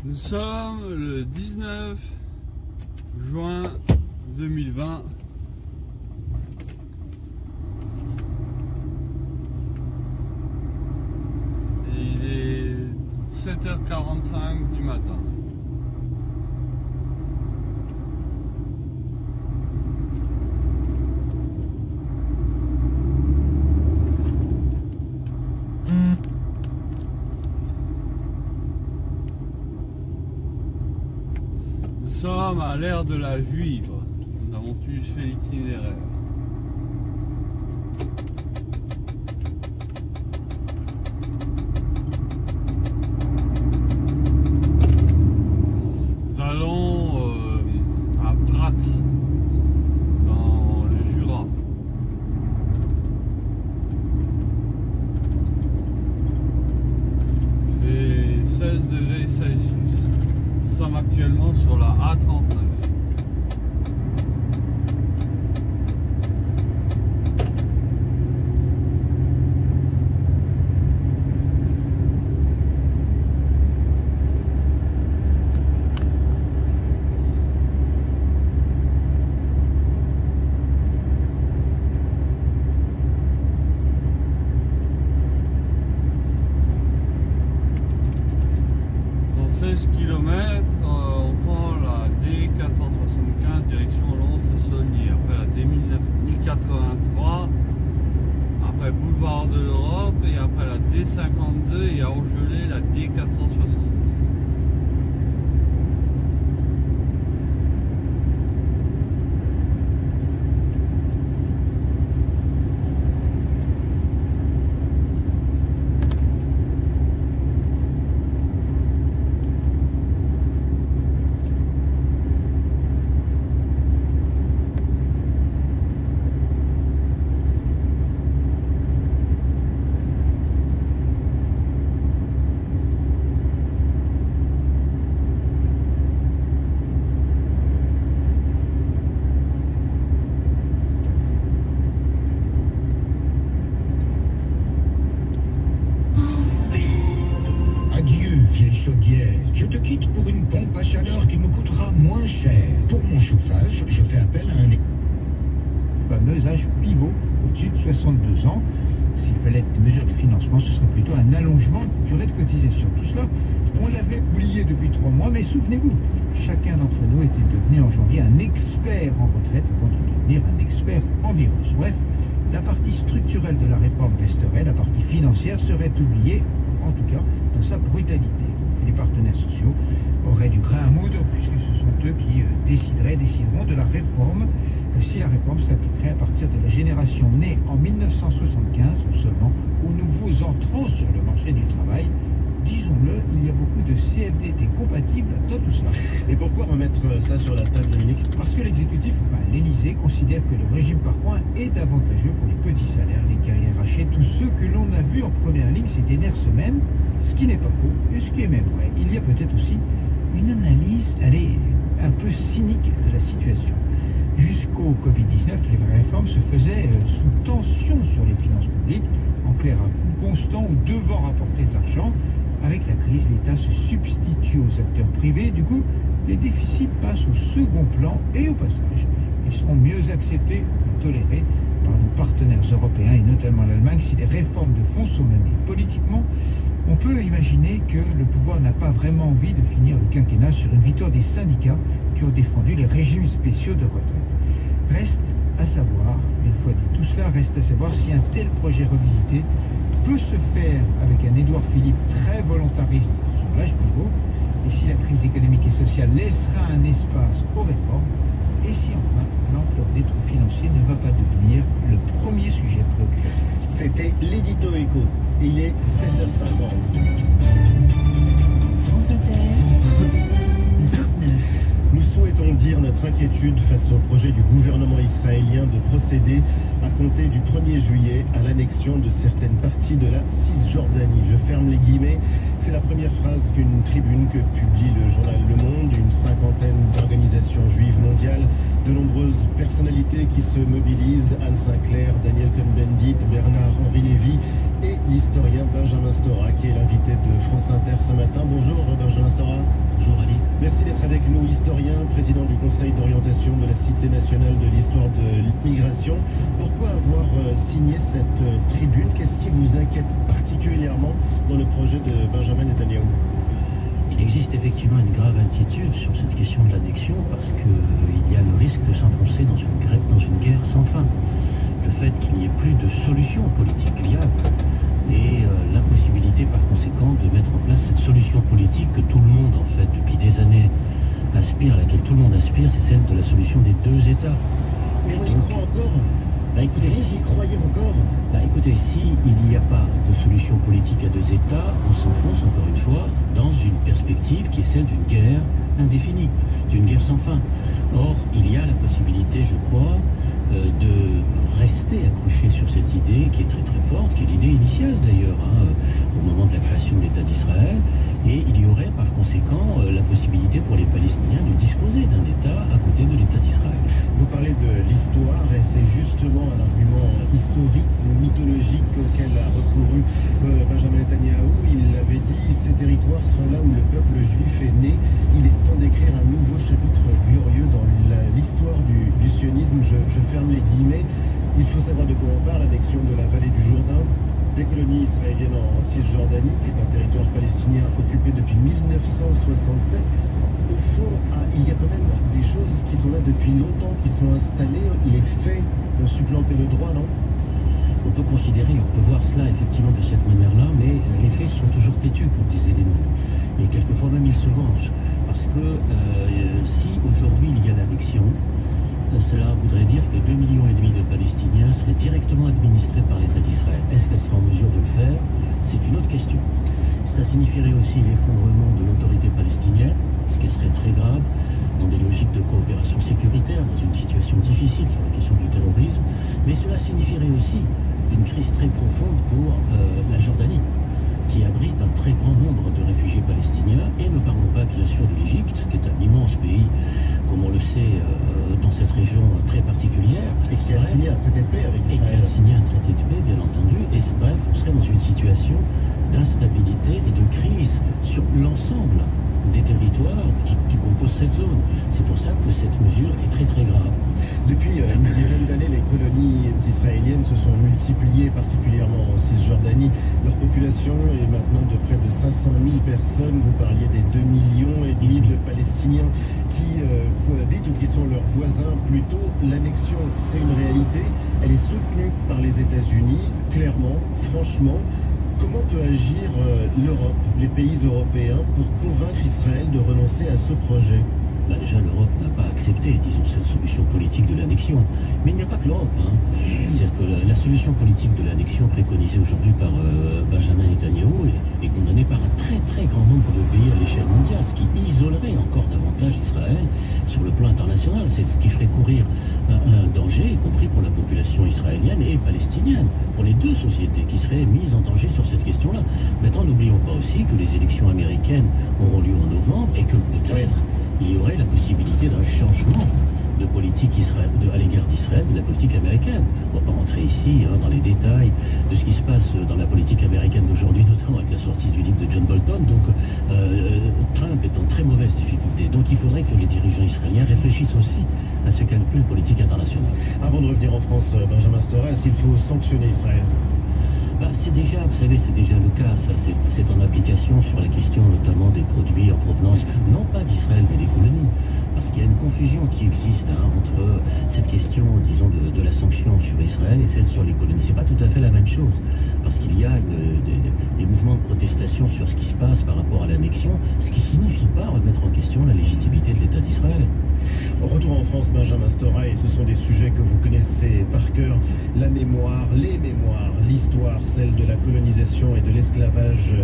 Nous sommes le 19 juin 2020. Et il est 7h45 du matin. Nous sommes à l'ère de la Juive. Nous avons tous fait l'itinéraire. Nous allons à Prat, dans le Jura. C'est 16 degrés Celsius. Nous sommes actuellement sur la A39. Dans 16 km, on prend la D475 direction Lons-le-Saunier, après la D1083, après Boulevard de l'Europe et après la D52 et à Orgelet la D470. Je te quitte pour une pompe à chaleur qui me coûtera moins cher. Pour mon chauffage, je fais appel à un fameux âge pivot au-dessus de 62 ans. S'il fallait des mesures de financement, ce serait plutôt un allongement de durée de cotisation. Tout cela, on l'avait oublié depuis 3 mois, mais souvenez-vous, chacun d'entre nous était devenu en janvier un expert en retraite avant de devenir un expert en virus. Bref, la partie structurelle de la réforme resterait, la partie financière serait oubliée, en tout cas dans sa brutalité. Les partenaires sociaux auraient du grain à moudre puisque ce sont eux qui décideront de la réforme, si la réforme s'appliquerait à partir de la génération née en 1975 ou seulement aux nouveaux entrants sur le marché du travail. Disons-le, il y a beaucoup de CFDT compatibles dans tout cela. Et pourquoi remettre ça sur la table, Dominique? Parce que l'exécutif, enfin l'Élysée, considère que le régime par points est avantageux pour les petits salaires, les carrières hachées, tous ceux que l'on a vus en première ligne ces dernières semaines, ce qui n'est pas faux et ce qui est même vrai. Il y a peut-être aussi une analyse, un peu cynique de la situation. Jusqu'au Covid-19, les réformes se faisaient sous tension sur les finances publiques, en clair à coût constant ou devant rapporter de l'argent. Avec la crise, l'État se substitue aux acteurs privés. Du coup, les déficits passent au second plan et au passage, ils seront mieux acceptés ou tolérés par nos partenaires européens et notamment l'Allemagne si des réformes de fond sont menées. Politiquement, on peut imaginer que le pouvoir n'a pas vraiment envie de finir le quinquennat sur une victoire des syndicats qui ont défendu les régimes spéciaux de retraite. Reste à savoir, une fois dit tout cela, reste à savoir si un tel projet revisité peut se faire avec un Édouard Philippe très volontariste sur l'âge pivot, et si la crise économique et sociale laissera un espace aux réformes, et si enfin l'ampleur des trous financiers ne va pas devenir le premier sujet de préoccupation. C'était l'édito éco. Il est 7h50. France Inter, le 29. Nous souhaitons dire notre inquiétude face au projet du gouvernement israélien de procéder, à compter du 1er juillet, à l'annexion de certaines parties de la Cisjordanie. Je ferme les guillemets. C'est la première phrase d'une tribune que publie le journal Le Monde. Une cinquantaine d'organisations juives mondiales, de nombreuses personnalités qui se mobilisent. Anne Sinclair, Daniel Cohn-Bendit, Bernard-Henri Lévy et l'historien Benjamin Stora, qui est l'invité de France Inter ce matin. Bonjour Benjamin Stora. avec nous, historien, président du Conseil d'orientation de la Cité nationale de l'histoire de l'immigration. Pourquoi avoir signé cette tribune? Qu'est-ce qui vous inquiète particulièrement dans le projet de Benjamin Netanyahou? Il existe effectivement une grave inquiétude sur cette question de l'annexion parce qu'il y a le risque de s'enfoncer dans une guerre sans fin. Le fait qu'il n'y ait plus de solution politique viable et l'impossibilité par conséquent de mettre en place cette solution politique que tout le monde en fait depuis des années aspire, à laquelle tout le monde aspire, c'est celle de la solution des deux États. Mais on y croit encore? Écoutez, vous y croyez encore? Écoutez, s'il n'y a pas de solution politique à deux États, on s'enfonce encore une fois dans une perspective qui est celle d'une guerre indéfinie, d'une guerre sans fin. Or, il y a la possibilité, je crois, de rester accroché sur cette idée qui est très très forte, qui est l'idée initiale d'ailleurs, au moment de la création de l'État d'Israël, et il y aurait par conséquent la possibilité pour les Palestiniens de disposer d'un État à côté de l'État d'Israël. Vous parlez de l'histoire et c'est justement un argument historique ou mythologique auquel a recouru Benjamin Netanyahou. Il avait dit « Ces territoires sont là où le peuple juif est né. Il est temps d'écrire un nouveau chapitre glorieux dans l'histoire du sionisme. » Je ferme les guillemets. Il faut savoir de quoi on parle, l'annexion de la vallée du Jourdain, des colonies israéliennes en Cisjordanie, qui est un territoire palestinien occupé depuis 1967. Au fond, il y a quand même des choses qui sont là depuis longtemps, qui sont installées. Les faits ont supplanté le droit, non? On peut considérer, on peut voir cela effectivement de cette manière-là, mais les faits sont toujours têtus, comme disaient les mots. Et quelquefois même ils se vengent. Parce que si aujourd'hui il y a l'annexion, cela voudrait dire que 2,5 millions de Palestiniens seraient directement administrés par l'État d'Israël. Est-ce qu'elle sera en mesure de le faire? C'est une autre question. Ça signifierait aussi l'effondrement de l'autorité palestinienne, ce qui serait très grave dans des logiques de coopération sécuritaire, dans une situation difficile sur la question du terrorisme. Mais cela signifierait aussi une crise très profonde pour la Jordanie, qui abrite un très grand nombre de réfugiés palestiniens, et ne parlons pas bien sûr de l'Égypte, qui est un immense pays, comme on le sait, dans cette région très particulière. Et qui a signé un traité de paix avec Israël. Et qui a signé un traité de paix, bien entendu, et bref, on serait dans une situation d'instabilité et de crise sur l'ensemble des territoires qui composent cette zone. C'est pour ça que cette mesure est très très grave. Depuis une dizaine d'années, les colonies israéliennes se sont multipliées, particulièrement en Cisjordanie. Leur population est maintenant de près de 500 000 personnes. Vous parliez des 2,5 millions de Palestiniens qui cohabitent ou qui sont leurs voisins. Plutôt, l'annexion, c'est une réalité. Elle est soutenue par les États-Unis, clairement, franchement. Comment peut agir l'Europe, les pays européens, pour convaincre Israël de renoncer à ce projet? Déjà, l'Europe n'a pas accepté, disons, cette solution politique de l'annexion. Mais il n'y a pas que l'Europe. C'est-à-dire que la solution politique de l'annexion préconisée aujourd'hui par Benjamin Netanyahou est condamnée par un très très grand nombre de pays à l'échelle mondiale, ce qui isolerait encore davantage Israël sur le plan international. C'est ce qui ferait courir un danger, y compris pour la population israélienne et palestinienne, pour les deux sociétés qui seraient mises en danger sur cette question-là. Maintenant, n'oublions pas aussi que les élections américaines auront lieu en novembre et que peut-être il y aurait la possibilité d'un changement de politique à l'égard d'Israël, de la politique américaine. On ne va pas rentrer ici dans les détails de ce qui se passe dans la politique américaine d'aujourd'hui, notamment avec la sortie du livre de John Bolton. Donc Trump est en très mauvaise difficulté. Donc il faudrait que les dirigeants israéliens réfléchissent aussi à ce calcul politique international. Avant de revenir en France, Benjamin Stora, est-ce qu'il faut sanctionner Israël? C'est déjà, vous savez, c'est déjà le cas, ça. C'est en application sur la question notamment des produits en provenance, non pas d'Israël, mais des colonies. Parce qu'il y a une confusion qui existe entre cette question, disons, de la sanction sur Israël et celle sur les colonies. C'est pas tout à fait la même chose. Parce qu'il y a des mouvements de protestation sur ce qui se passe par rapport à l'annexion, ce qui signifie pas remettre en question la légitimité de l'État d'Israël. Retour en France, Benjamin Stora, et ce sont des sujets que vous connaissez par cœur. La mémoire, les mémoires, l'histoire, celle de la colonisation et de l'esclavage,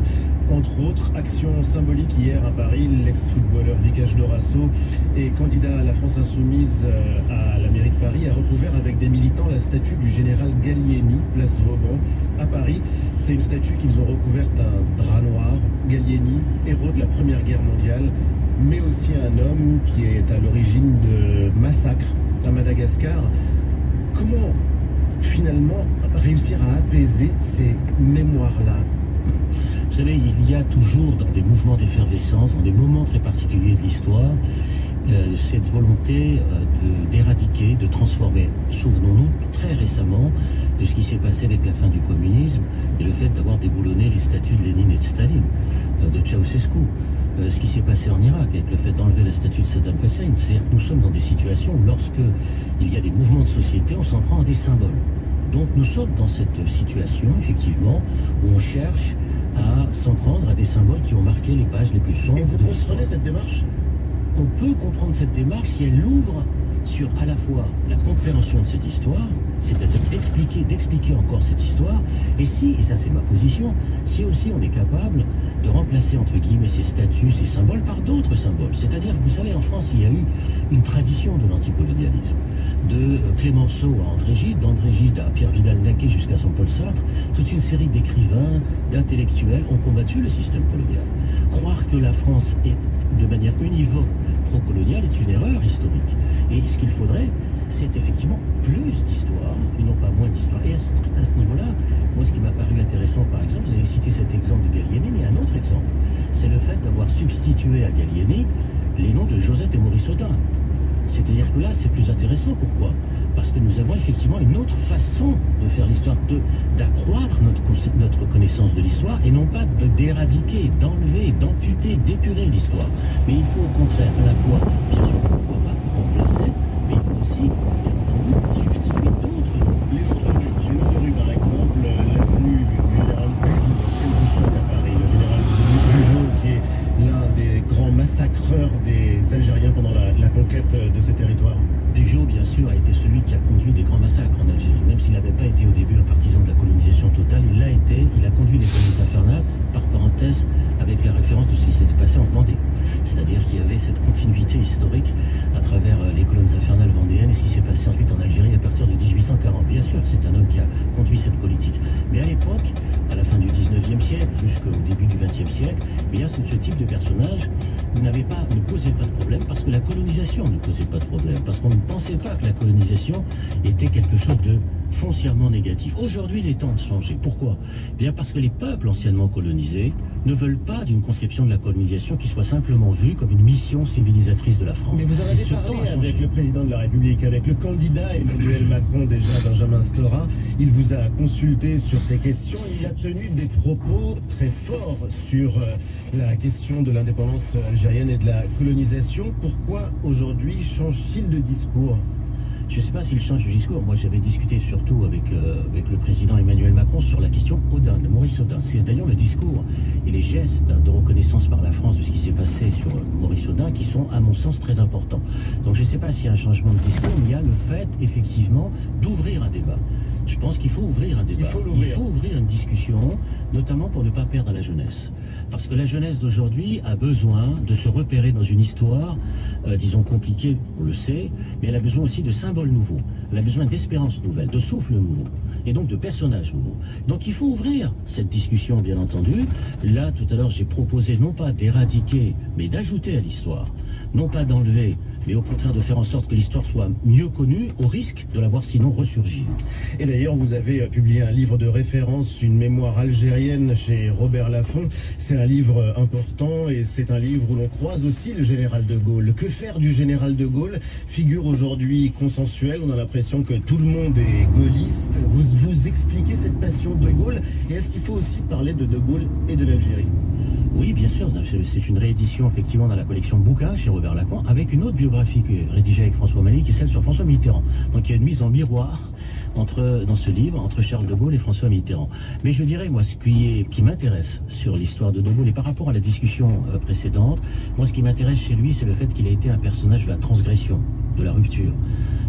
entre autres. Action symbolique hier à Paris, l'ex-footballeur Vicage Dorasso et candidat à la France Insoumise à la mairie de Paris a recouvert avec des militants la statue du général Gallieni, place Vauban, à Paris. C'est une statue qu'ils ont recouverte d'un drap noir. Gallieni, héros de la Première Guerre mondiale, mais aussi un homme qui est à l'origine de massacres à Madagascar. Comment finalement réussir à apaiser ces mémoires-là? Vous savez, il y a toujours dans des mouvements d'effervescence, dans des moments très particuliers de l'histoire, cette volonté d'éradiquer, de transformer. Souvenons-nous très récemment de ce qui s'est passé avec la fin du communisme et le fait d'avoir déboulonné les statues de Lénine et de Staline, de Ceausescu. Ce qui s'est passé en Irak avec le fait d'enlever la statue de Saddam Hussein. C'est-à-dire que nous sommes dans des situations où lorsque il y a des mouvements de société, on s'en prend à des symboles. Donc nous sommes dans cette situation, effectivement, où on cherche à s'en prendre à des symboles qui ont marqué les pages les plus sombres. Et vous de l'histoire. comprenez cette démarche? On peut comprendre cette démarche si elle ouvre sur à la fois la compréhension de cette histoire, c'est-à-dire d'expliquer encore cette histoire, et si, et ça c'est ma position, si aussi on est capable de remplacer entre guillemets ces statuts, ces symboles par d'autres symboles. C'est-à-dire, vous savez, en France, il y a eu une tradition de l'anticolonialisme. De Clémenceau à André Gide, d'André Gide à Pierre Vidal-Naquet jusqu'à Jean-Paul Sartre, toute une série d'écrivains, d'intellectuels ont combattu le système colonial. Croire que la France est de manière univoque pro-coloniale est une erreur historique. Et ce qu'il faudrait, c'est effectivement plus d'histoire, et non pas moins d'histoire. Et à ce niveau-là, moi ce qui m'a paru intéressant, par exemple, vous avez cité cet exemple de Gallieni, mais un autre exemple, c'est le fait d'avoir substitué à Gallieni les noms de Josette et Maurice Audin. C'est-à-dire que là, c'est plus intéressant. Pourquoi? Parce que nous avons effectivement une autre façon de faire l'histoire, d'accroître notre connaissance de l'histoire, et non pas d'éradiquer, d'enlever, d'amputer, d'épurer l'histoire. Mais il faut au contraire, à la fois, bien sûr, pourquoi pas remplacer, mais il faut aussi, bien entendu, substituer d'autres noms. Les autres rues, j'ai une autre rue par exemple, l'avenue du général Bugeaud à Paris, le général Bugeaud qui est l'un des grands massacreurs des Algériens pendant la conquête de ces territoires. Bugeaud, bien sûr, a été celui qui a conduit des grands massacres en Algérie. Même s'il n'avait pas été au début un partisan de la colonisation totale, il l'a été, il a conduit les colonies infernales, par parenthèse, avec la référence de ce qui s'était passé en Vendée. C'est-à-dire qu'il y avait cette continuité historique à travers les colonnes infernales vendéennes et ce qui s'est passé ensuite en Algérie à partir de 1840. Bien sûr, c'est un homme qui a conduit cette politique. Mais à l'époque, à la fin du 19e siècle, jusqu'au début du 20e siècle, eh bien, ce type de personnage ne posait pas de problème parce que la colonisation ne posait pas de problème. Parce qu'on ne pensait pas que la colonisation était quelque chose de foncièrement négatif. Aujourd'hui, les temps ont changé. Pourquoi? Bien parce que les peuples anciennement colonisés ne veulent pas d'une conception de la colonisation qui soit simplement vue comme une mission civilisatrice de la France. Mais vous en avez parlé avec le président de la République, avec le candidat Emmanuel Macron déjà, Benjamin Stora. Il vous a consulté sur ces questions. Il a tenu des propos très forts sur la question de l'indépendance algérienne et de la colonisation. Pourquoi aujourd'hui change-t-il de discours? Je ne sais pas s'il change de discours. Moi, j'avais discuté surtout avec le président Emmanuel Macron sur la question Audin, de Maurice Audin. C'est d'ailleurs le discours et les gestes de reconnaissance par la France de ce qui s'est passé sur Maurice Audin qui sont, à mon sens, très importants. Donc, je ne sais pas s'il y a un changement de discours, mais il y a le fait, effectivement, d'ouvrir un débat. Je pense qu'il faut ouvrir un débat. Il faut ouvrir une discussion, notamment pour ne pas perdre la jeunesse. Parce que la jeunesse d'aujourd'hui a besoin de se repérer dans une histoire, disons compliquée, on le sait, mais elle a besoin aussi de symboles nouveaux. Elle a besoin d'espérances nouvelles, de souffles nouveaux, et donc de personnages nouveaux. Donc il faut ouvrir cette discussion, bien entendu. Là, tout à l'heure, j'ai proposé non pas d'éradiquer, mais d'ajouter à l'histoire. Non pas d'enlever, mais au contraire de faire en sorte que l'histoire soit mieux connue, au risque de la voir sinon ressurgir. Et d'ailleurs, vous avez publié un livre de référence, une mémoire algérienne chez Robert Laffont. C'est un livre important et c'est un livre où l'on croise aussi le général de Gaulle. Que faire du général de Gaulle? Figure aujourd'hui consensuelle, on a l'impression que tout le monde est gaulliste. Vous expliquez cette passion de Gaulle, et est-ce qu'il faut aussi parler de Gaulle et de l'Algérie? Oui, bien sûr, c'est une réédition effectivement dans la collection Bouquin chez Robert Laffont, avec une autre biographie rédigée avec François Malley, qui est celle sur François Mitterrand. Donc il y a une mise en miroir dans ce livre entre Charles de Gaulle et François Mitterrand. Mais je dirais, moi, ce qui m'intéresse sur l'histoire de Gaulle, et par rapport à la discussion précédente, moi ce qui m'intéresse chez lui, c'est le fait qu'il a été un personnage de la transgression, de la rupture.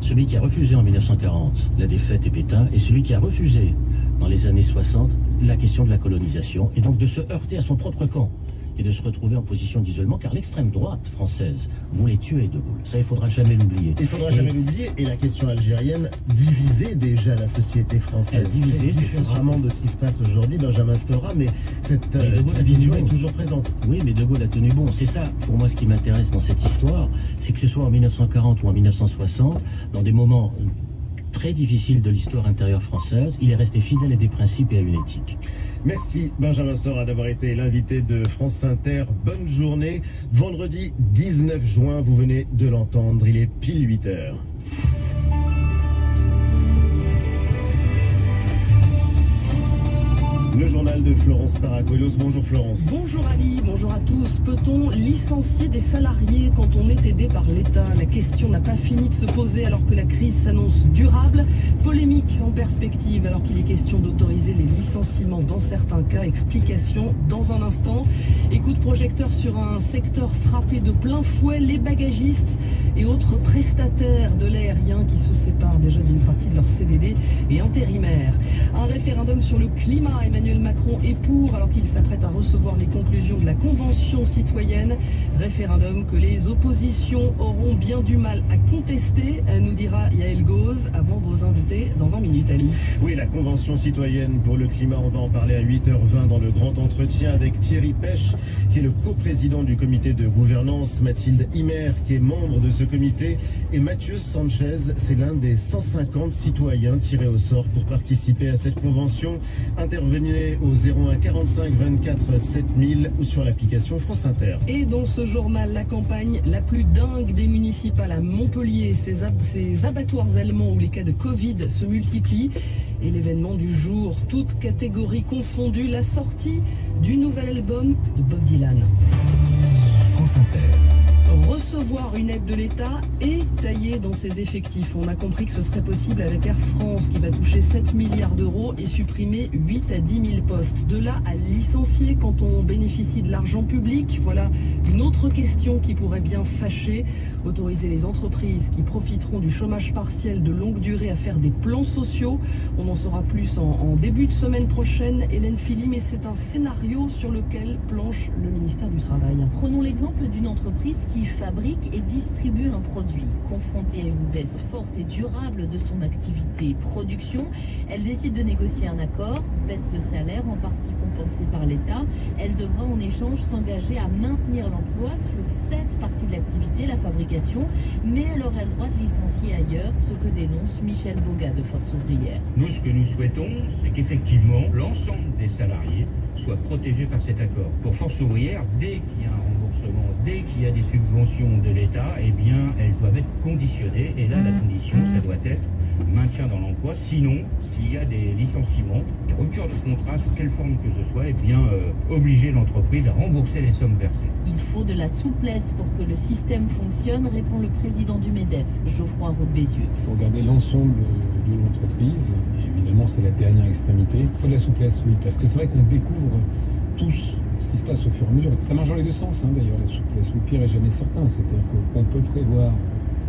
Celui qui a refusé en 1940 la défaite et Pétain, et celui qui a refusé dans les années 60 la question de la colonisation, et donc de se heurter à son propre camp et de se retrouver en position d'isolement, car l'extrême droite française voulait tuer de Gaulle. Ça, il ne faudra jamais l'oublier. Il ne faudra jamais l'oublier, et la question algérienne divisait déjà la société française. Différemment de ce qui se passe aujourd'hui, Benjamin Stora, mais cette division est toujours présente. Oui, mais de Gaulle a tenu bon. C'est ça, pour moi, ce qui m'intéresse dans cette histoire, c'est que ce soit en 1940 ou en 1960, dans des moments très difficile de l'histoire intérieure française. Il est resté fidèle à des principes et à une éthique. Merci Benjamin Stora d'avoir été l'invité de France Inter. Bonne journée. Vendredi 19 juin, vous venez de l'entendre, il est pile 8 heures. Le journal de Florence Paracuelos. Bonjour Florence. Bonjour Ali, bonjour à tous. Peut-on licencier des salariés quand on est aidé par l'État? La question n'a pas fini de se poser alors que la crise s'annonce durable. Polémique en perspective alors qu'il est question d'autoriser les licenciements dans certains cas. Explication dans un instant. Et coup de projecteur sur un secteur frappé de plein fouet, les bagagistes et autres prestataires de l'aérien qui se séparent déjà d'une partie de leur CDD et intérimaires. Un référendum sur le climat, Emmanuel Macron est pour alors qu'il s'apprête à recevoir les conclusions de la Convention citoyenne. Référendum que les oppositions auront bien du mal à contester, nous dira Yael Gauze avant vos invités dans 20 minutes, Ali. Oui, la Convention citoyenne pour le climat, on va en parler à 8h20 dans le grand entretien avec Thierry Pêche, qui est le coprésident du comité de gouvernance, Mathilde Himer, qui est membre de ce comité, et Mathieu Sanchez, c'est l'un des 150 citoyens tirés au sort pour participer à cette convention. Intervenez au 01 45 24 7000 ou sur l'application France Inter. Et dans ce journal, la campagne la plus dingue des municipales à Montpellier, ces abattoirs allemands où les cas de Covid se multiplient. Et l'événement du jour, toutes catégories confondues, la sortie du nouvel album de Bob Dylan. France Inter. Recevoir une aide de l'État et tailler dans ses effectifs. On a compris que ce serait possible avec Air France qui va toucher 7 milliards d'euros et supprimer 8 à 10 000 postes. De là à licencier quand on bénéficie de l'argent public, voilà une autre question qui pourrait bien fâcher. Autoriser les entreprises qui profiteront du chômage partiel de longue durée à faire des plans sociaux. On en saura plus en début de semaine prochaine, Hélène Philly, mais c'est un scénario sur lequel planche le ministère du Travail. Prenons l'exemple d'une entreprise qui fabrique et distribue un produit. Confrontée à une baisse forte et durable de son activité production, elle décide de négocier un accord, baisse de salaire en partie compensée par l'État. Elle devra en échange s'engager à maintenir l'emploi sur cette partie de l'activité, la fabrication, mais elle aura le droit de licencier ailleurs, ce que dénonce Michel Boga de Force Ouvrière. Nous, ce que nous souhaitons, c'est qu'effectivement, l'ensemble des salariés soient protégés par cet accord. Pour Force Ouvrière, dès qu'il y a un remboursement, dès qu'il y a des subventions de l'État, eh bien, elles doivent être conditionnées. Et là, la condition, ça doit être maintien dans l'emploi. Sinon, s'il y a des licenciements, des ruptures de contrat, sous quelle forme que ce soit, eh bien, obliger l'entreprise à rembourser les sommes versées. Il faut de la souplesse pour que le système fonctionne, répond le président du MEDEF, Geoffroy Roux de Bézieux. Il faut regarder l'ensemble de l'entreprise. Évidemment, c'est la dernière extrémité. Il faut de la souplesse, oui, parce que c'est vrai qu'on découvre tous ce qui se passe au fur et à mesure. Ça marche dans les deux sens, d'ailleurs, la souplesse. Le pire est jamais certain. C'est-à-dire qu'on peut prévoir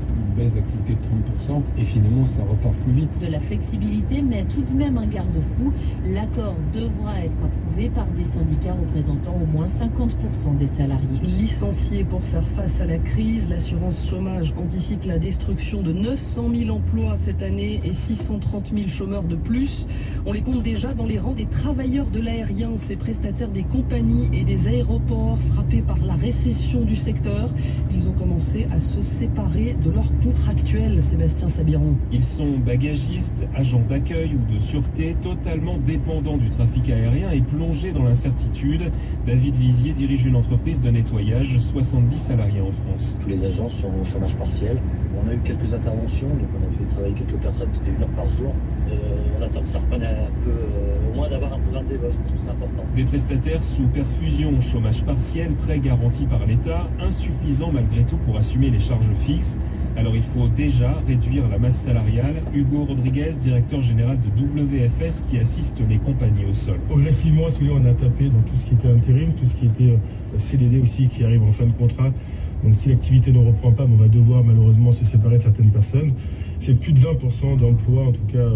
une baisse d'activité de 30% et finalement ça repart plus vite. De la flexibilité, mais tout de même un garde-fou. L'accord devra être approuvé par des syndicats représentant au moins 50% des salariés. Licenciés pour faire face à la crise, l'assurance chômage anticipe la destruction de 900 000 emplois cette année et 630 000 chômeurs de plus. On les compte déjà dans les rangs des travailleurs de l'aérien, ces prestataires des compagnies et des aéroports frappés par la récession du secteur. Ils ont commencé à se séparer de leurs contractuels, Sébastien Sabiron. Ils sont bagagistes, agents d'accueil ou de sûreté, totalement dépendants du trafic aérien et plongés dans l'incertitude. David Vizier dirige une entreprise de nettoyage, 70 salariés en France. Tous les agents sont au chômage partiel. On a eu quelques interventions, donc on a fait travailler quelques personnes, c'était 1 heure par jour. On attend que ça reprenne un peu, au moins d'avoir un peu d'indébos, parce que c'est important. Des prestataires sous perfusion, chômage partiel, prêt garanti par l'État, insuffisant malgré tout pour assumer les charges fixes. Alors il faut déjà réduire la masse salariale. Hugo Rodriguez, directeur général de WFS, qui assiste les compagnies au sol. Progressivement, si vous voulez, on a tapé dans tout ce qui était intérim, tout ce qui était CDD aussi, qui arrive en fin de contrat. Donc si l'activité ne reprend pas, on va devoir malheureusement se séparer de certaines personnes. C'est plus de 20% d'emplois, en tout cas,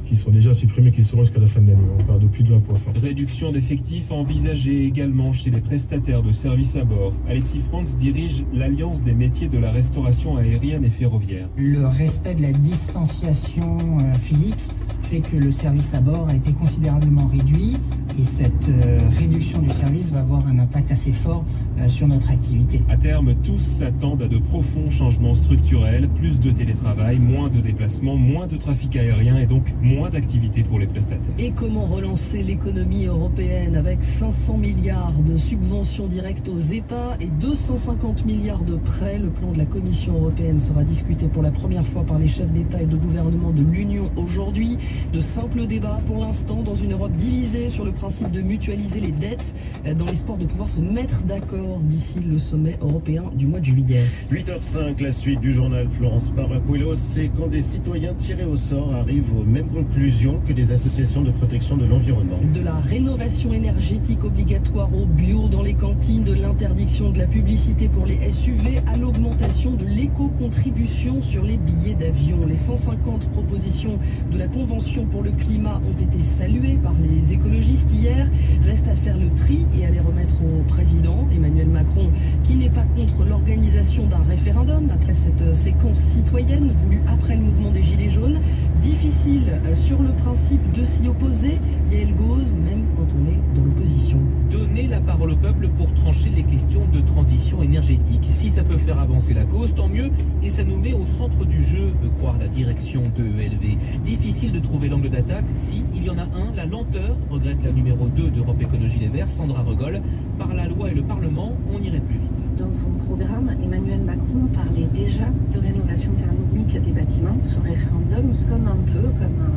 qui sont déjà supprimés, qui seront jusqu'à la fin de l'année. On parle de plus de 20%. Réduction d'effectifs envisagée également chez les prestataires de services à bord. Alexis Franz dirige l'Alliance des métiers de la restauration aérienne et ferroviaire. Le respect de la distanciation physique fait que le service à bord a été considérablement réduit et cette réduction du service va avoir un impact assez fort sur notre activité. À terme, tous s'attendent à de profonds changements structurels, plus de télétravail, moins de déplacements, moins de trafic aérien et donc moins d'activité pour les prestataires. Et comment relancer l'économie européenne avec 500 milliards de subventions directes aux États et 250 milliards de prêts? Le plan de la Commission européenne sera discuté pour la première fois par les chefs d'État et de gouvernement de l'Union aujourd'hui. De simples débats pour l'instant dans une Europe divisée sur le principe de mutualiser les dettes dans l'espoir de pouvoir se mettre d'accord d'ici le sommet européen du mois de juillet. 8h05, la suite du journal Florence Paracuelos, c'est quand des citoyens tirés au sort arrivent aux mêmes conclusions que des associations de protection de l'environnement. De la rénovation énergétique obligatoire au bio dans les cantines, de l'interdiction de la publicité pour les SUV à l'augmentation de l'éco-contribution sur les billets d'avion. Les 150 propositions de la Convention pour le climat ont été saluées par les écologistes hier. Reste à faire le tri et à les remettre au président Emmanuel Macron, qui n'est pas contre l'organisation d'un référendum après cette séquence citoyenne voulue après le mouvement des Gilets jaunes. Difficile sur le principe de s'y opposer, Yael Gauze, même quand on est dans l'opposition. Donner la parole au peuple pour trancher les questions de transition énergétique. Si ça peut faire avancer la cause, tant mieux, et ça nous met au centre du jeu, veut croire la direction de ELV. Difficile de trouver l'angle d'attaque, si, il y en a un, la lenteur, regrette la numéro 2 d'Europe Écologie Les Verts, Sandra Regol. Par la loi et le Parlement, on irait plus vite. Dans son programme, Emmanuel Macron parlait déjà de rénovation thermique des bâtiments. Ce référendum sonne un peu comme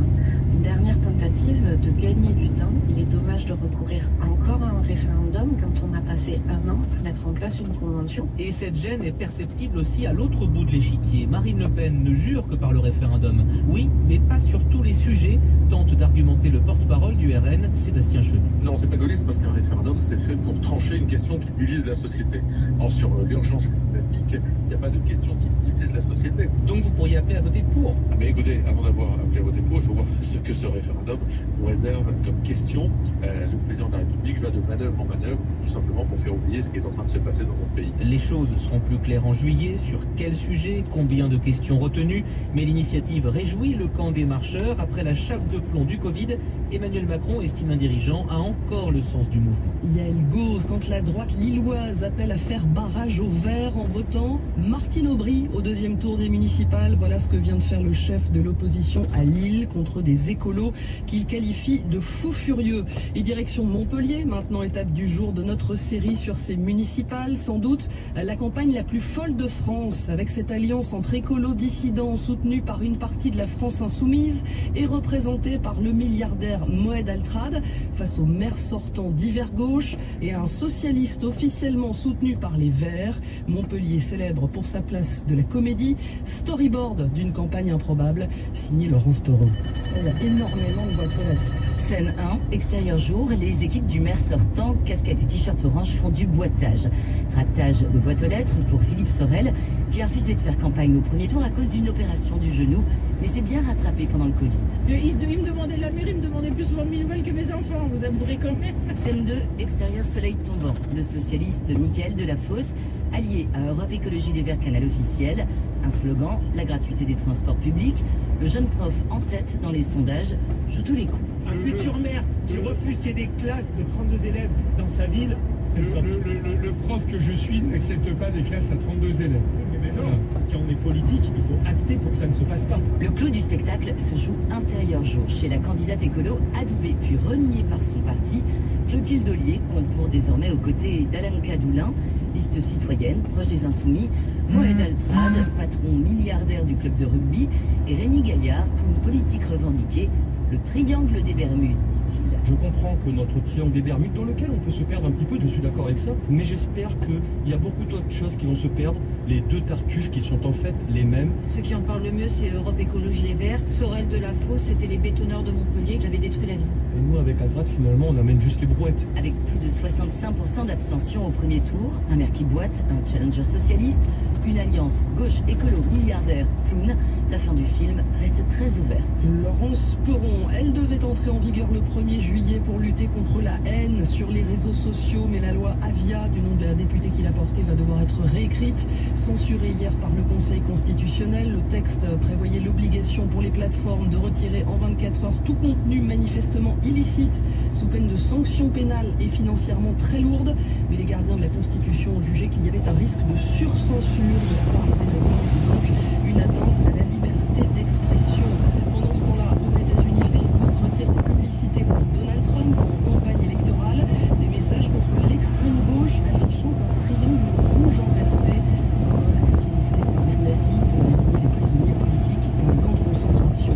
une dernière tentative de gagner du temps. Il est dommage de recourir encore à un référendum quand on a passé un an à mettre en place une convention. Et cette gêne est perceptible aussi à l'autre bout de l'échiquier. Marine Le Pen ne jure que par le référendum. Oui, mais pas sur tous les sujets, tente d'argumenter le porte-parole du RN, Sébastien Chenu. Non, c'est pas gaulliste parce qu'un référendum, c'est fait pour trancher une question qui divise la société. Or, sur l'urgence climatique, il n'y a pas de question qui divise la société. Donc vous pourriez appeler à voter pour? Ah mais écoutez, avant d'avoir appelé à voter pour, il faut voir ce que ce référendum nous réserve comme question. Le président de la République va de manœuvre en manœuvre, tout simplement pour faire oublier ce qui est en train de se passer dans notre pays. Les choses seront plus claires en juillet, sur quel sujet, combien de questions retenues, mais l'initiative réjouit le camp des marcheurs. Après la chape de plomb du Covid, Emmanuel Macron estime un dirigeant a encore le sens du mouvement. Yael Gauze, quand la droite lilloise appelle à faire barrage aux Verts en votant Martine Aubry au deuxième tour des municipales, voilà ce que vient de faire le chef de l'opposition à Lille contre des écolos qu'il qualifie de fous furieux. Et direction Montpellier, maintenant étape du jour de notre série sur ces municipales, sans doute la campagne la plus folle de France, avec cette alliance entre écolos dissidents soutenus par une partie de la France insoumise et représentée par le milliardaire Moed Altrad face au maire sortant d'hiver gauche et à un socialiste officiellement soutenu par les Verts. Montpellier célèbre pour sa place de la comédie, storyboard d'une campagne improbable, signé Laurence Perron. Il y a énormément de boîtes aux lettres. Scène 1, extérieur jour, les équipes du maire sortant, casquette et t-shirt orange font du boitage. Tractage de boîtes aux lettres pour Philippe Sorel, qui a refusé de faire campagne au premier tour à cause d'une opération du genou, mais s'est bien rattrapé pendant le Covid. Il me demandait de la mairie, il me demandait plus souvent mes nouvelles que mes enfants, vous avouerez quand même. Scène 2, extérieur soleil tombant. Le socialiste Mickaël Delafosse, allié à Europe Écologie Les Verts Canal officiel. Un slogan, la gratuité des transports publics. Le jeune prof en tête dans les sondages joue tous les coups. Un futur maire qui refuse qu'il y ait des classes de 32 élèves dans sa ville, c'est le prof que je suis n'accepte pas des classes à 32 élèves. Mais non, quand on est politique, il faut acter pour que ça ne se passe pas. Le clou du spectacle se joue intérieur jour chez la candidate écolo adoubée puis reniée par son parti. Clotilde Ollier concourt désormais aux côtés d'Alain Cadoulin, liste citoyenne proche des Insoumis, Moed Altrad, patron milliardaire du club de rugby, et Rémi Gaillard, clown politique revendiqué. Le triangle des Bermudes, dit-il. Je comprends que notre triangle des Bermudes, dans lequel on peut se perdre un petit peu, je suis d'accord avec ça, mais j'espère qu'il y a beaucoup d'autres choses qui vont se perdre. Les deux Tartuffes qui sont en fait les mêmes. Ceux qui en parlent le mieux, c'est Europe Écologie Les Verts. Sorel Delafosse, c'était les bétonneurs de Montpellier qui avaient détruit la ville. Et nous, avec Altrad, finalement, on amène juste les brouettes. Avec plus de 65% d'abstention au premier tour, un maire qui boite, un challenger socialiste, une alliance gauche écolo milliardaire clown, la fin du film reste très ouverte. Laurence Perron, elle devait entrer en vigueur le 1er juillet pour lutter contre la haine sur les réseaux sociaux, mais la loi Avia, du nom de la députée qui l'a portée, va devoir être être réécrite. Censurée hier par le Conseil constitutionnel, le texte prévoyait l'obligation pour les plateformes de retirer en 24 heures tout contenu manifestement illicite, sous peine de sanctions pénales et financièrement très lourdes. Mais les gardiens de la Constitution ont jugé qu'il y avait un risque de surcensure de la part des réseaux, donc une atteinte à la liberté d'expression. Pendant ce temps-là, aux États-Unis, Facebook retire des publicités pour Donald Trump en campagne électorale, des messages contre l'extrême gauche affichant un triangle rouge inversé, symbole utilisé par les nazis pour désigner les prisonniers politiques dans les camps de concentration.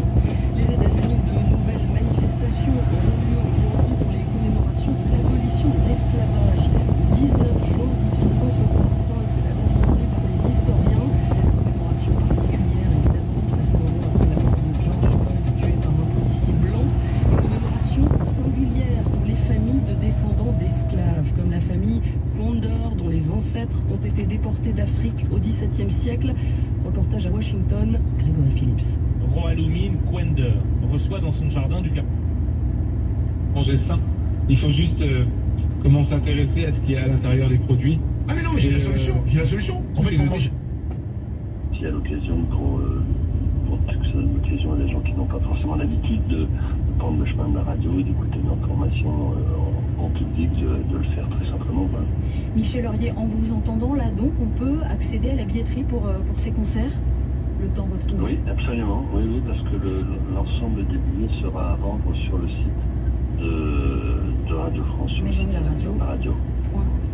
Les États-Unis, de nouvelles manifestations auront lieu aujourd'hui pour les commémorations de l'abolition de l'esclavage. Le 19 juin 1865, c'est la date retenue par les historiens. Commémoration particulière, évidemment, 300 ans après la mort de George Floyd, tué par un policier blanc. Et commémoration singulière pour les familles de descendants d'esclaves, comme la famille Quander, dont les ancêtres ont été déportés d'Afrique au XVIIe siècle. Reportage à Washington, Grégory Phillips. Roaloumine Quander reçoit dans son jardin du gars. Manger sain. Il faut juste s'intéresser à ce qu'il y a à l'intérieur des produits. Ah mais non, mais j'ai la solution. En fait, pour manger. S'il y a l'occasion pour l'occasion des gens qui n'ont pas forcément l'habitude de prendre le chemin de la radio et d'écouter une information en public, de le faire très simplement. Voilà. Michel Laurier, en vous entendant là, donc on peut accéder à la billetterie pour ces concerts, le temps retrouvé? Oui, absolument. Oui, parce que l'ensemble des billets sera à vendre sur le site de Radio France, sur Maison le site de la radio.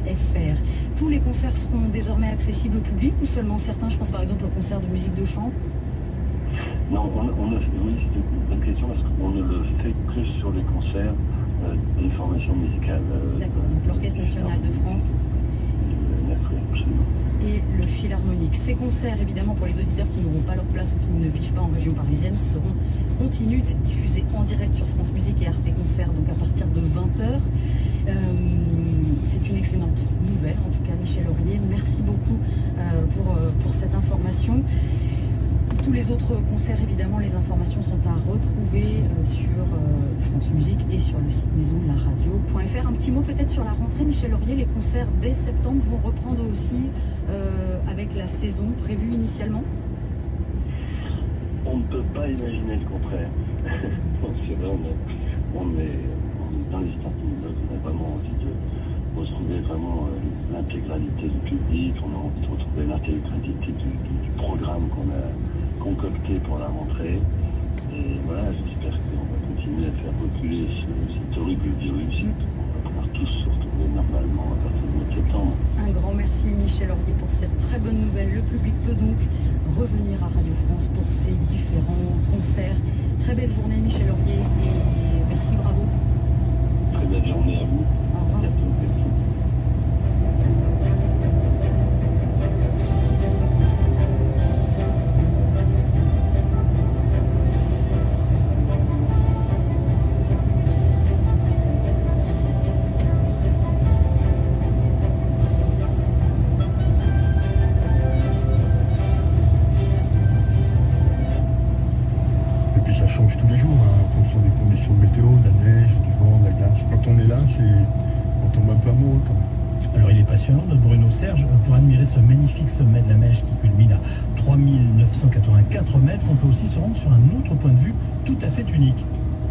.fr. Tous les concerts seront désormais accessibles au public ou seulement certains? Je pense par exemple au concert de musique de chant. Non, oui, c'est une bonne question parce qu'on ne le fait que sur les concerts d'information musicale. D'accord, donc l'Orchestre National de France. Et le Philharmonique. Ces concerts, évidemment, pour les auditeurs qui n'auront pas leur place ou qui ne vivent pas en région parisienne, continuent d'être diffusés en direct sur France Musique et Arte Concert, donc à partir de 20h. C'est une excellente nouvelle, en tout cas, Michel Laurier. Merci beaucoup pour cette information. Tous les autres concerts, évidemment, les informations sont à retrouver sur France Musique et sur le site maison de la radio.fr. Un petit mot peut-être sur la rentrée, Michel Laurier. Les concerts dès septembre vont reprendre aussi avec la saison prévue initialement? On ne peut pas imaginer le contraire. C'est vrai, on est dans les starting blocks, on a vraiment envie de retrouver vraiment l'intégralité du public, on a envie de retrouver l'intégralité du programme qu'on a concocté pour la rentrée. Et voilà, j'espère qu'on va continuer à faire reculer cet horrible virus. On va pouvoir tous se retrouver normalement à partir du mois de septembre. Un grand merci Michel Laurier pour cette très bonne nouvelle. Le public peut donc revenir à Radio France pour ces différents concerts. Très belle journée Michel Laurier et merci, bravo. Très belle journée à vous. Au revoir. Ça change tous les jours en fonction des conditions météo, de la neige, du vent, de la glace. Quand on est là, on tombe un peu amoureux quand même. Alors il est passionnant notre Bruno Serge. Pour admirer ce magnifique sommet de la Mèche qui culmine à 3984 mètres, on peut aussi se rendre sur un autre point de vue tout à fait unique.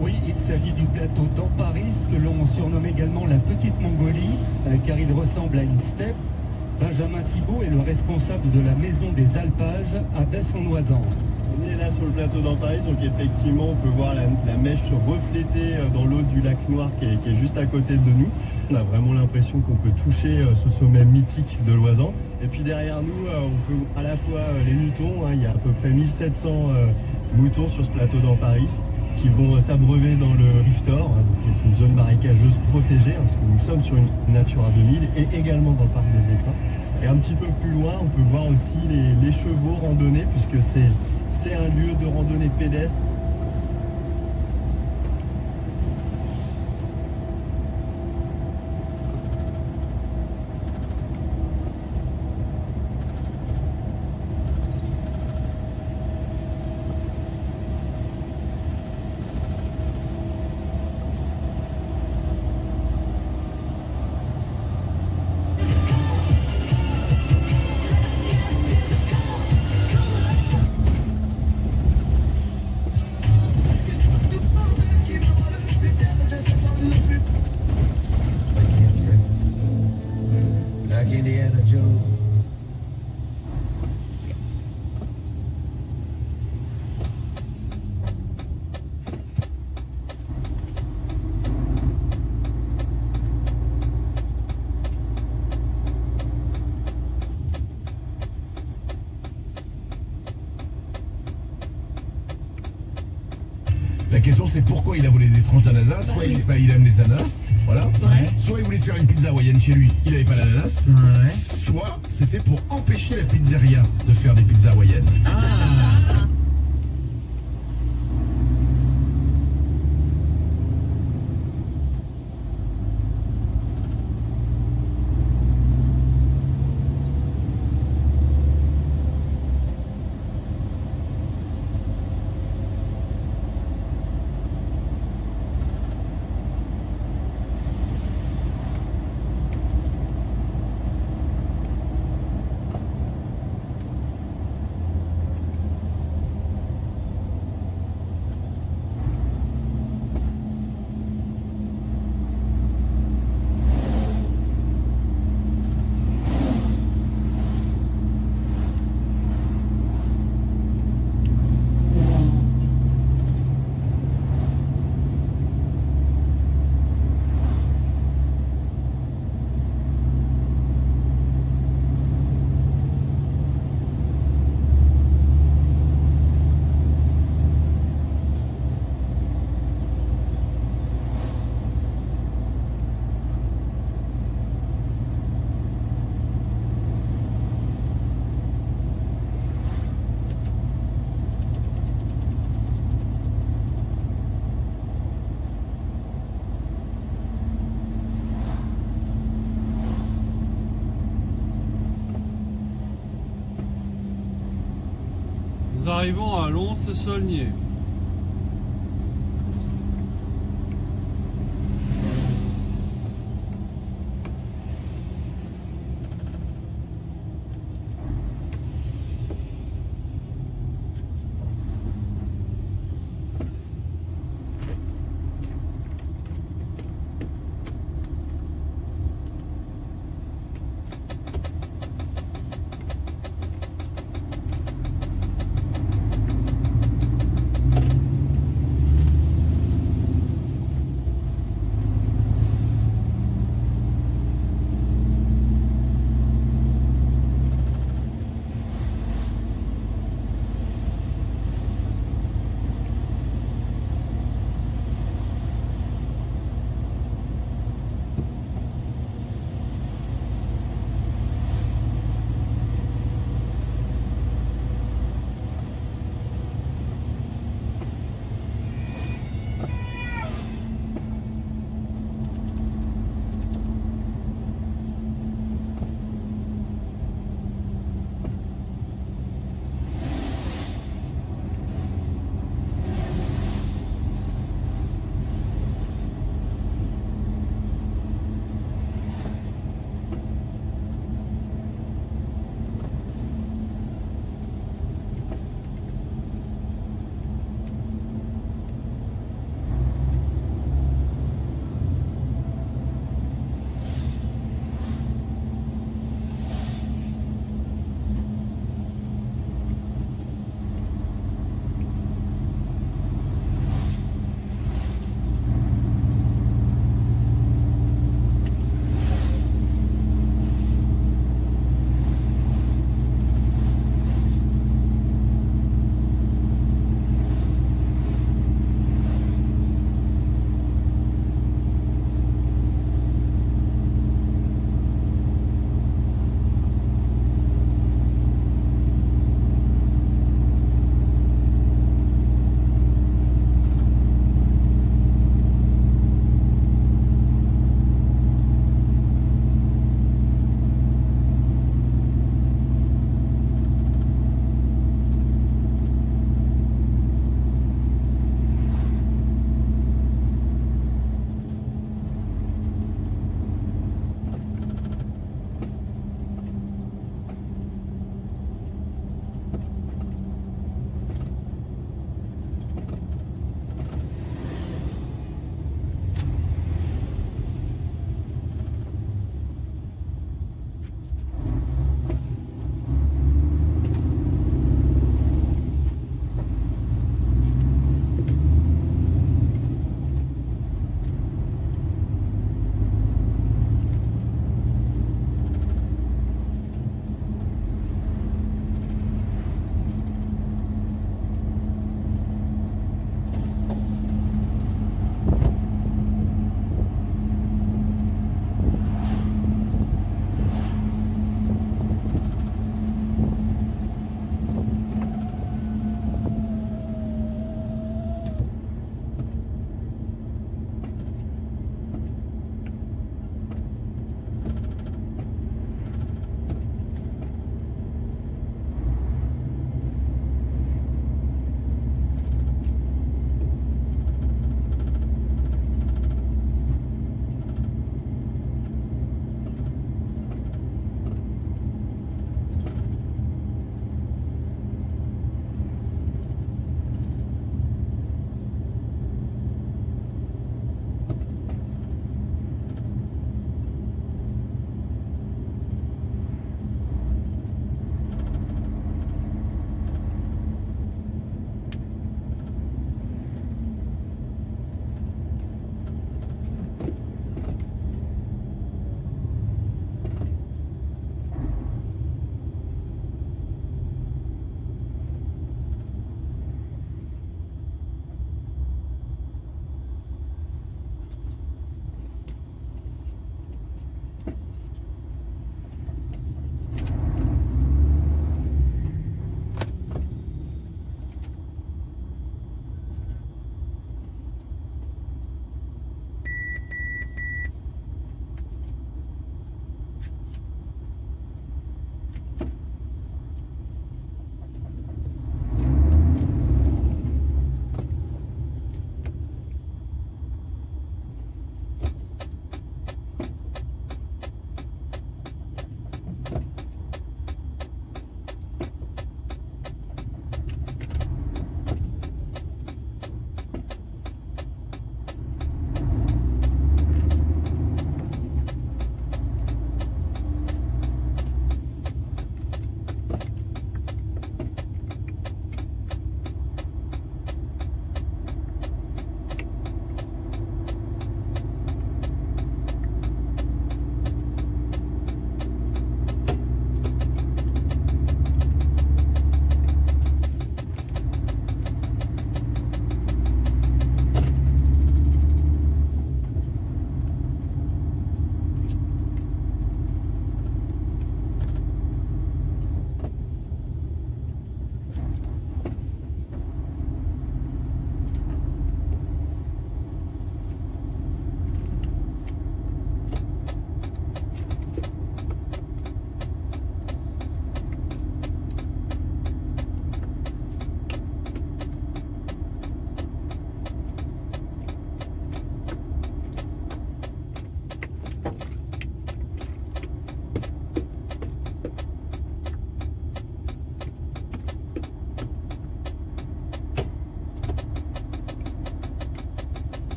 Oui, il s'agit du plateau d'Amparis, que l'on surnomme également la Petite Mongolie, car il ressemble à une steppe. Benjamin Thibault est le responsable de la maison des alpages à Besse-en-Oisans. On est là sur le plateau d'Amparis, donc effectivement on peut voir la Mèche se refléter dans l'eau du lac Noir qui est juste à côté de nous. On a vraiment l'impression qu'on peut toucher ce sommet mythique de l'Oisan. Et puis derrière nous, on peut à la fois les moutons, il y a à peu près 1700 moutons sur ce plateau d'Amparis qui vont s'abreuver dans le Riftor, qui est une zone marécageuse protégée, parce que nous sommes sur une Natura 2000 et également dans le parc des Écrins. Et un petit peu plus loin, on peut voir aussi les chevaux randonnés, puisque c'est un lieu de randonnée pédestre. La question c'est pourquoi il a volé des tranches d'ananas. Soit il aime les ananas, voilà. Ouais. Soit il voulait se faire une pizza hawaïenne chez lui, il n'avait pas l'ananas. Ouais. Soit c'était pour empêcher la pizzeria de faire des pizzas hawaïennes. Ah. Nous arrivons à Lons-Saulnier.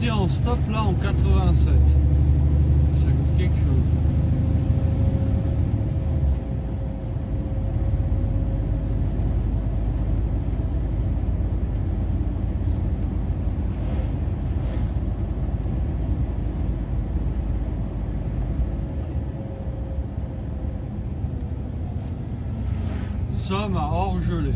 sorti en stop là en 87. Ça coûte quelque chose. Nous sommes à Orgelé.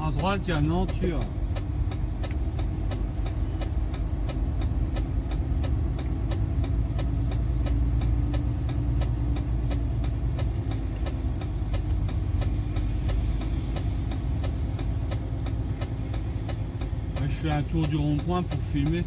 À droite, il y a Nantua. Je fais un tour du rond-point pour filmer.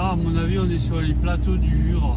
Ah, à mon avis, on est sur les plateaux du Jura.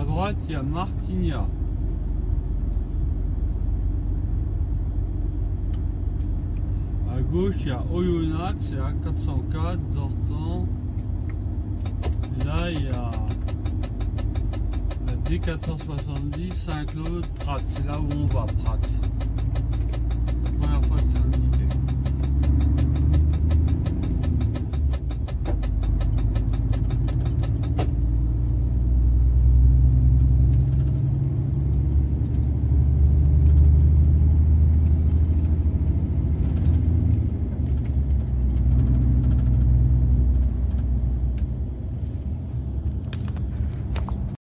droite, il y a Martigna. À gauche, il y a Oyonnax, c'est A404, Dortan. Et là, il y a la D470, Saint-Claude, Prats. C'est là où on va, Prats.